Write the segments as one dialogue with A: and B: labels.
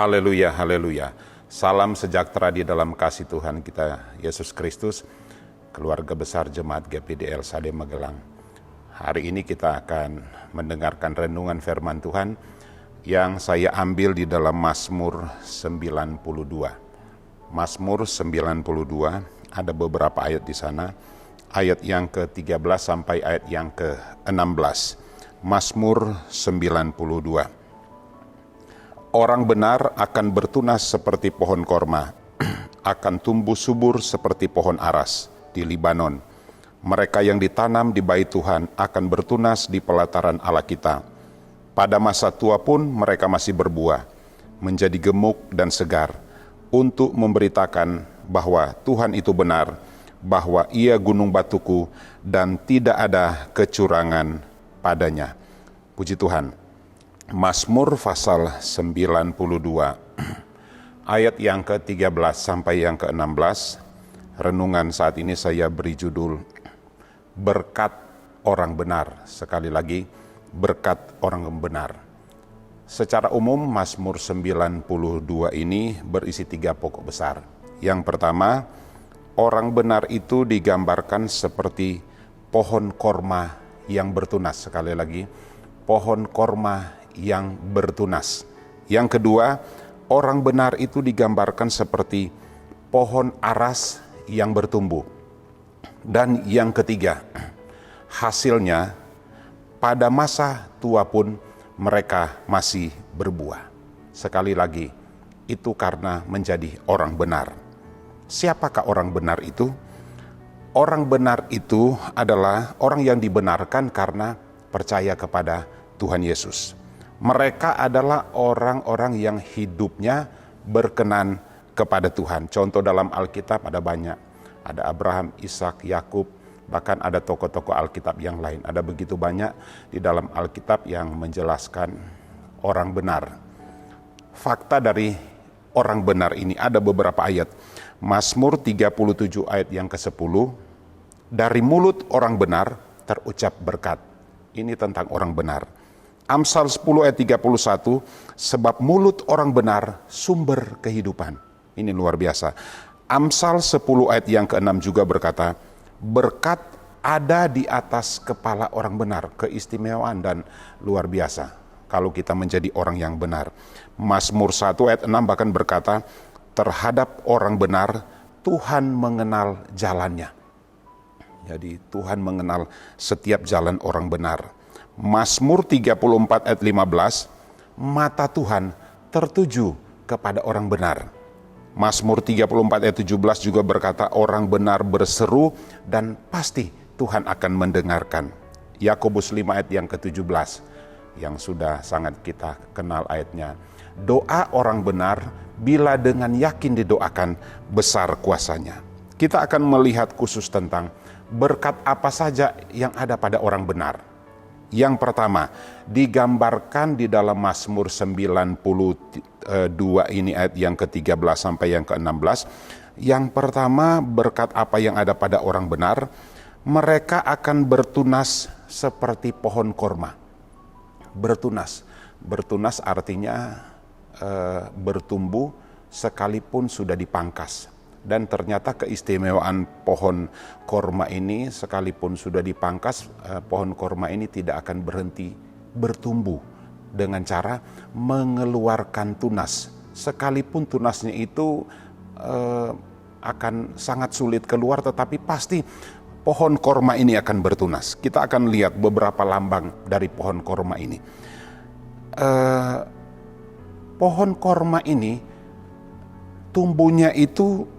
A: Haleluya, haleluya. Salam sejahtera di dalam kasih Tuhan kita Yesus Kristus, keluarga besar Jemaat GPDL Sade Magelang. Hari ini kita akan mendengarkan renungan firman Tuhan yang saya ambil di dalam Mazmur 92. Mazmur 92, ada beberapa ayat di sana, ayat yang ke-13 sampai ayat yang ke-16. Mazmur 92. Orang benar akan bertunas seperti pohon korma, akan tumbuh subur seperti pohon aras di Libanon. Mereka yang ditanam di bait Tuhan akan bertunas di pelataran Allah kita. Pada masa tua pun mereka masih berbuah, menjadi gemuk dan segar, untuk memberitakan bahwa Tuhan itu benar, bahwa Ia gunung batuku dan tidak ada kecurangan padanya. Puji Tuhan. Mazmur pasal 92 ayat yang ke-13 sampai yang ke-16. Renungan saat ini saya beri judul Berkat Orang Benar. Sekali lagi, berkat orang benar. Secara umum Mazmur 92 ini berisi 3 pokok besar. Yang pertama, orang benar itu digambarkan seperti pohon korma yang bertunas. Sekali lagi, pohon korma yang bertunas. Yang kedua, orang benar itu digambarkan seperti pohon aras yang bertumbuh. Dan yang ketiga, hasilnya pada masa tua pun mereka masih berbuah. Sekali lagi, itu karena menjadi orang benar. Siapakah orang benar itu? Orang benar itu adalah orang yang dibenarkan karena percaya kepada Tuhan Yesus. Mereka adalah orang-orang yang hidupnya berkenan kepada Tuhan. Contoh dalam Alkitab ada banyak. Ada Abraham, Ishak, Yakub, bahkan ada tokoh-tokoh Alkitab yang lain. Ada begitu banyak di dalam Alkitab yang menjelaskan orang benar. Fakta dari orang benar ini ada beberapa ayat. Mazmur 37 ayat yang ke-10. Dari mulut orang benar terucap berkat. Ini tentang orang benar. Amsal 10 ayat 31, sebab mulut orang benar sumber kehidupan. Ini luar biasa. Amsal 10 ayat yang ke-6 juga berkata, berkat ada di atas kepala orang benar. Keistimewaan dan luar biasa kalau kita menjadi orang yang benar. Mazmur 1 ayat 6 bahkan berkata, terhadap orang benar Tuhan mengenal jalannya. Jadi Tuhan mengenal setiap jalan orang benar. Mazmur 34 ayat 15, mata Tuhan tertuju kepada orang benar. Mazmur 34 ayat 17 juga berkata, orang benar berseru dan pasti Tuhan akan mendengarkan. Yakobus 5 ayat yang ke-17, yang sudah sangat kita kenal ayatnya. Doa orang benar bila dengan yakin didoakan besar kuasanya. Kita akan melihat khusus tentang berkat apa saja yang ada pada orang benar. Yang pertama, digambarkan di dalam Mazmur 92 ini ayat yang ke-13 sampai yang ke-16. Yang pertama, berkat apa yang ada pada orang benar, mereka akan bertunas seperti pohon korma. Bertunas. Bertunas artinya bertumbuh sekalipun sudah dipangkas. Dan ternyata keistimewaan pohon korma ini sekalipun sudah dipangkas, pohon korma ini tidak akan berhenti bertumbuh dengan cara mengeluarkan tunas. Sekalipun tunasnya itu akan sangat sulit keluar, tetapi pasti pohon korma ini akan bertunas. Kita akan lihat beberapa lambang dari pohon korma ini. Pohon korma ini tumbuhnya itu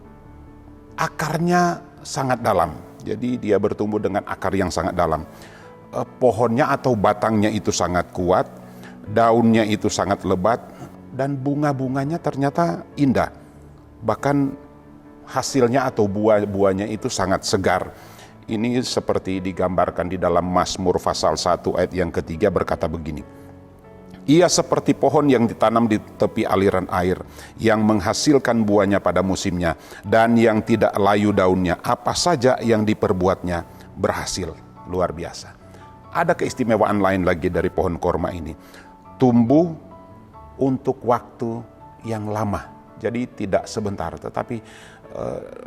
A: akarnya sangat dalam, jadi dia bertumbuh dengan akar yang sangat dalam. Pohonnya atau batangnya itu sangat kuat, daunnya itu sangat lebat, dan bunga-bunganya ternyata indah. Bahkan hasilnya atau buah-buahnya itu sangat segar. Ini seperti digambarkan di dalam Mazmur pasal 1 ayat yang ke-3 berkata begini. Ia seperti pohon yang ditanam di tepi aliran air, yang menghasilkan buahnya pada musimnya, dan yang tidak layu daunnya. Apa saja yang diperbuatnya berhasil. Luar biasa. Ada keistimewaan lain lagi dari pohon korma ini. Tumbuh untuk waktu yang lama. Jadi tidak sebentar, tetapi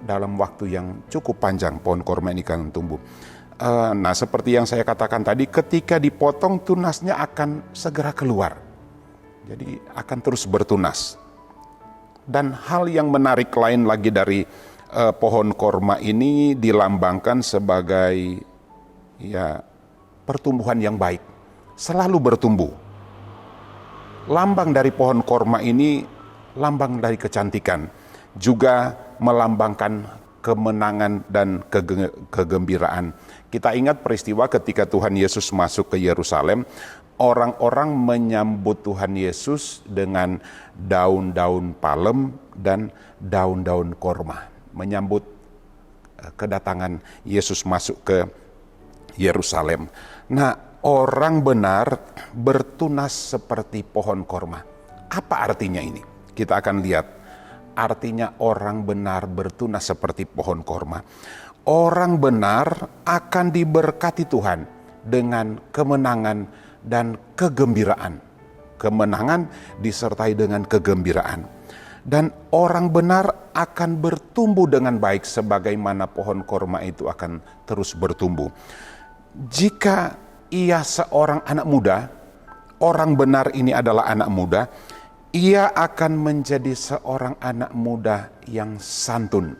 A: dalam waktu yang cukup panjang pohon korma ini akan tumbuh. Nah, seperti yang saya katakan tadi, ketika dipotong tunasnya akan segera keluar. Jadi akan terus bertunas. Dan hal yang menarik lain lagi dari pohon korma ini dilambangkan sebagai pertumbuhan yang baik, selalu bertumbuh. Lambang dari pohon korma ini lambang dari kecantikan, juga melambangkan kemenangan dan kegembiraan. Kita ingat peristiwa ketika Tuhan Yesus masuk ke Yerusalem, orang-orang menyambut Tuhan Yesus dengan daun-daun palem dan daun-daun korma, menyambut kedatangan Yesus masuk ke Yerusalem. Nah, orang benar bertunas seperti pohon korma. Apa artinya ini? Kita akan lihat. Artinya orang benar bertunas seperti pohon korma. Orang benar akan diberkati Tuhan dengan kemenangan dan kegembiraan. Kemenangan disertai dengan kegembiraan. Dan orang benar akan bertumbuh dengan baik sebagaimana pohon korma itu akan terus bertumbuh. Jika ia seorang anak muda, orang benar ini adalah anak muda, ia akan menjadi seorang anak muda yang santun,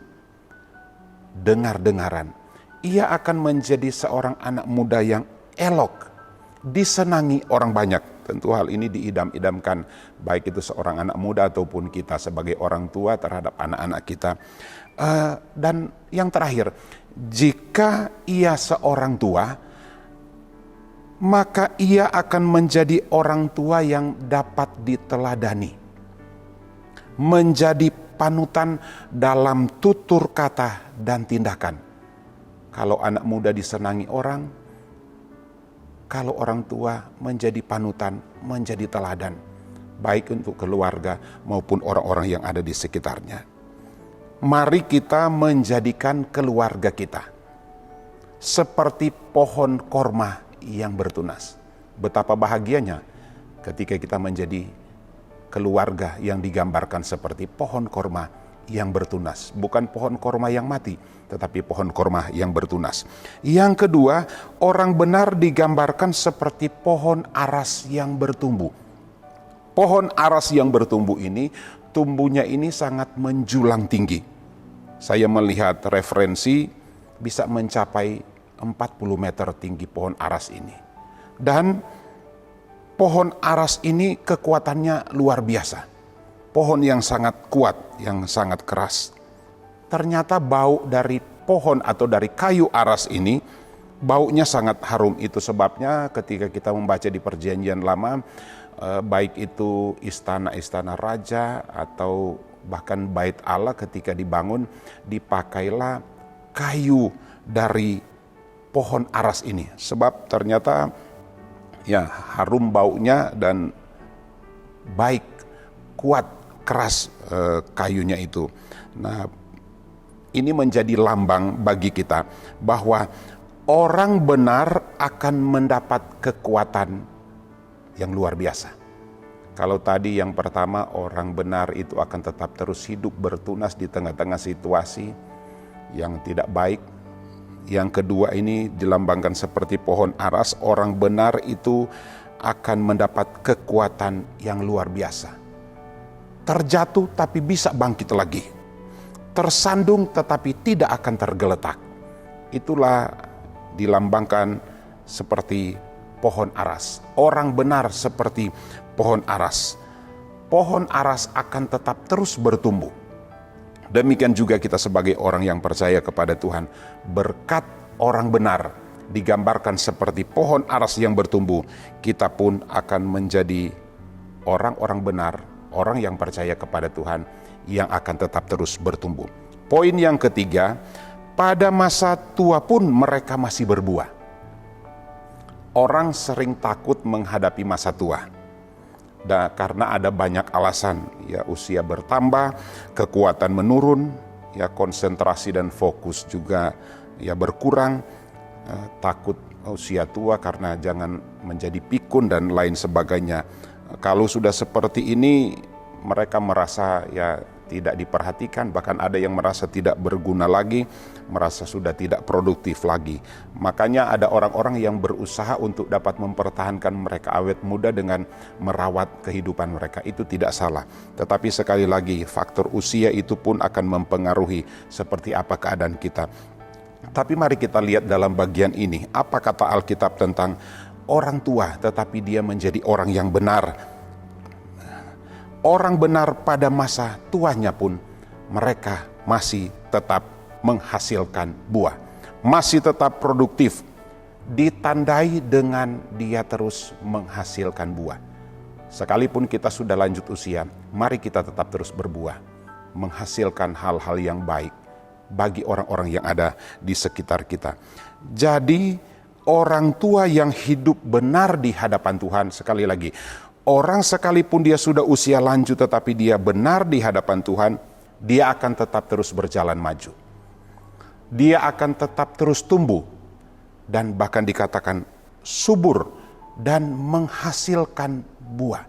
A: dengar-dengaran. Ia akan menjadi seorang anak muda yang elok, disenangi orang banyak. Tentu hal ini diidam-idamkan, baik itu seorang anak muda ataupun kita sebagai orang tua terhadap anak-anak kita. Dan yang terakhir, jika ia seorang tua, maka ia akan menjadi orang tua yang dapat diteladani, menjadi panutan dalam tutur kata dan tindakan. Kalau anak muda disenangi orang, kalau orang tua menjadi panutan, menjadi teladan, baik untuk keluarga maupun orang-orang yang ada di sekitarnya. Mari kita menjadikan keluarga kita seperti pohon korma yang bertunas. Betapa bahagianya ketika kita menjadi keluarga yang digambarkan seperti pohon korma yang bertunas. Bukan pohon korma yang mati, tetapi pohon korma yang bertunas. Yang kedua, orang benar digambarkan seperti pohon aras yang bertumbuh. Pohon aras yang bertumbuh ini, tumbuhnya ini sangat menjulang tinggi. Saya melihat referensi bisa mencapai 40 meter tinggi pohon aras ini. Dan pohon aras ini kekuatannya luar biasa. Pohon yang sangat kuat, yang sangat keras. Ternyata bau dari pohon atau dari kayu aras ini, baunya sangat harum. Itu sebabnya ketika kita membaca di Perjanjian Lama, baik itu istana-istana raja atau bahkan bait Allah ketika dibangun, dipakailah kayu dari pohon aras ini, sebab ternyata harum baunya dan baik, kuat, keras kayunya itu. Nah, ini menjadi lambang bagi kita bahwa orang benar akan mendapat kekuatan yang luar biasa. Kalau tadi yang pertama, orang benar itu akan tetap terus hidup bertunas di tengah-tengah situasi yang tidak baik. Yang kedua ini dilambangkan seperti pohon aras, orang benar itu akan mendapat kekuatan yang luar biasa. Terjatuh tapi bisa bangkit lagi. Tersandung tetapi tidak akan tergeletak. Itulah dilambangkan seperti pohon aras. Orang benar seperti pohon aras. Pohon aras akan tetap terus bertumbuh. Demikian juga kita sebagai orang yang percaya kepada Tuhan. Berkat orang benar digambarkan seperti pohon aras yang bertumbuh. Kita pun akan menjadi orang-orang benar, orang yang percaya kepada Tuhan yang akan tetap terus bertumbuh. Poin yang ketiga, pada masa tua pun mereka masih berbuah. Orang sering takut menghadapi masa tua. Karena ada banyak alasan, usia bertambah, kekuatan menurun, konsentrasi dan fokus juga berkurang, takut usia tua karena jangan menjadi pikun dan lain sebagainya. Kalau sudah seperti ini, mereka merasa ya tidak diperhatikan, bahkan ada yang merasa tidak berguna lagi, merasa sudah tidak produktif lagi. Makanya ada orang-orang yang berusaha untuk dapat mempertahankan mereka awet muda dengan merawat kehidupan mereka. Itu tidak salah. Tetapi sekali lagi, faktor usia itu pun akan mempengaruhi seperti apa keadaan kita. Tapi mari kita lihat dalam bagian ini, apa kata Alkitab tentang orang tua tetapi dia menjadi orang yang benar. Orang benar pada masa tuanya pun mereka masih tetap menghasilkan buah, masih tetap produktif, ditandai dengan dia terus menghasilkan buah. Sekalipun kita sudah lanjut usia, mari kita tetap terus berbuah, menghasilkan hal-hal yang baik bagi orang-orang yang ada di sekitar kita. Jadi orang tua yang hidup benar di hadapan Tuhan, sekali lagi, orang sekalipun dia sudah usia lanjut tetapi dia benar di hadapan Tuhan, dia akan tetap terus berjalan maju. Dia akan tetap terus tumbuh dan bahkan dikatakan subur dan menghasilkan buah.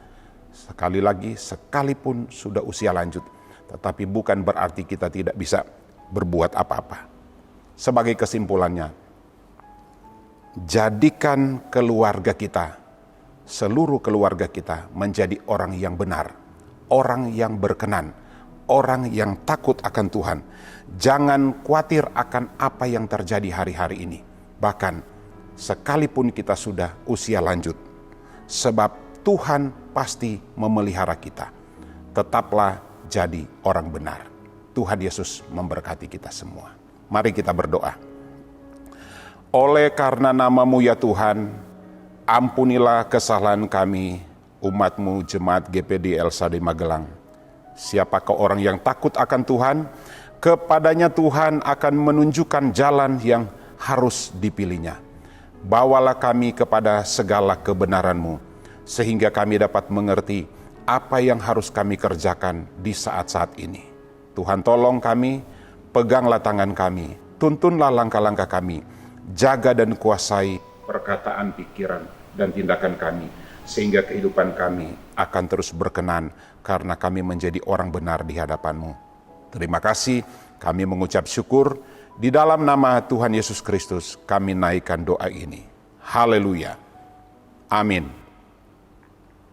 A: Sekali lagi, sekalipun sudah usia lanjut, tetapi bukan berarti kita tidak bisa berbuat apa-apa. Sebagai kesimpulannya, jadikan keluarga kita, seluruh keluarga kita menjadi orang yang benar, orang yang berkenan, orang yang takut akan Tuhan. Jangan khawatir akan apa yang terjadi hari-hari ini. Bahkan sekalipun kita sudah usia lanjut, sebab Tuhan pasti memelihara kita. Tetaplah jadi orang benar. Tuhan Yesus memberkati kita semua. Mari kita berdoa. Oleh karena nama-Mu ya Tuhan, ampunilah kesalahan kami, umat-Mu Jemaat GPD LSAD Magelang. Siapakah orang yang takut akan Tuhan, kepadanya Tuhan akan menunjukkan jalan yang harus dipilihnya. Bawalah kami kepada segala kebenaran-Mu, sehingga kami dapat mengerti apa yang harus kami kerjakan di saat-saat ini. Tuhan tolong kami, peganglah tangan kami, tuntunlah langkah-langkah kami, jaga dan kuasai perkataan, pikiran, dan tindakan kami, sehingga kehidupan kami akan terus berkenan karena kami menjadi orang benar di hadapan-Mu. Terima kasih, kami mengucap syukur, di dalam nama Tuhan Yesus Kristus kami naikkan doa ini. Haleluya. Amin.